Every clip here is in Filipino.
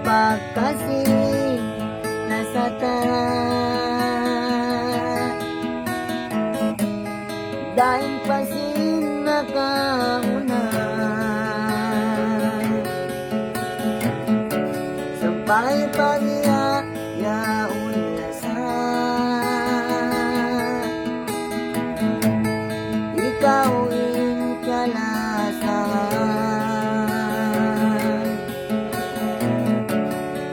pagkasing nasatan, dahil pasin nakauna sampai pagya yaun lasan, ikaw in kalasan,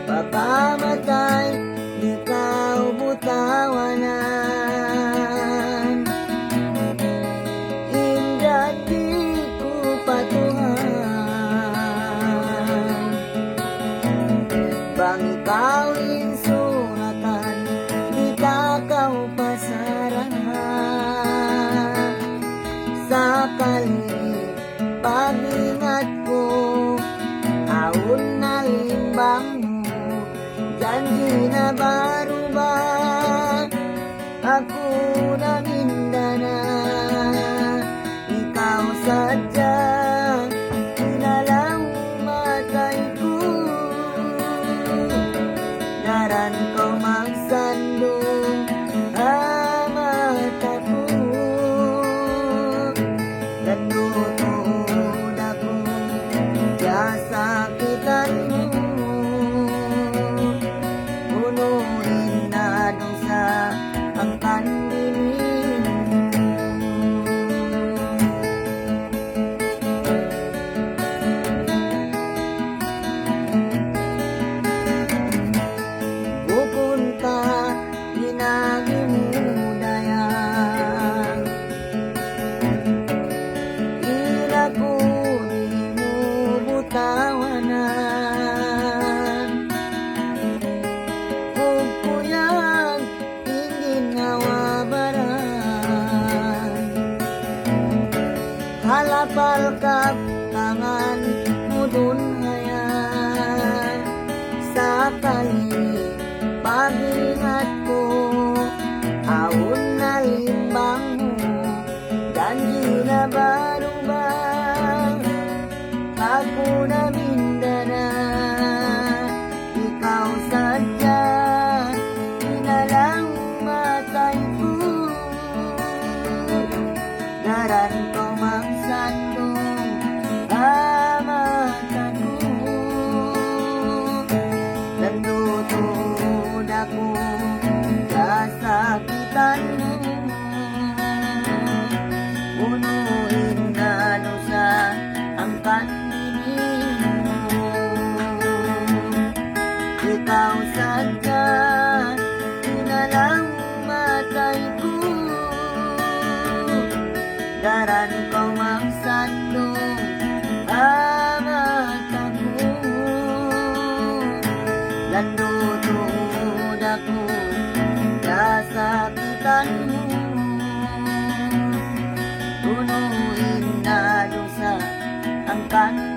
papamatay ikaw butawanan, indat di ko patuhan, bang ikaw insuratan di kakaw pasarahan, sakali pag-ingat ko aun na limbang mo, janji na baru ba ako na mindana, ikaw sadya inalang matay ko, daran ko magsandong mata ko, nandutod ako sakitan mo, punuin na doon sa ang kandilin pupunta ginagimudayang, ilaguni mo butawanan, pupuyang ingin nawabaran, halapal kap tangan mudun hayan, sakali pag-ingat ko aun na limbang mo, janji na baru ba ako na mindana, ikaw sadya inalang matay ko, daran ko magsandong mata ko, nandutod ako sasakitan mo, punuin na doon sa ang kandilin mo, ikaw sadya inalang matay ko, daran ko magsandong mata ko, nandutod ako sasakitan mo, punuin na doon sa ang kandilin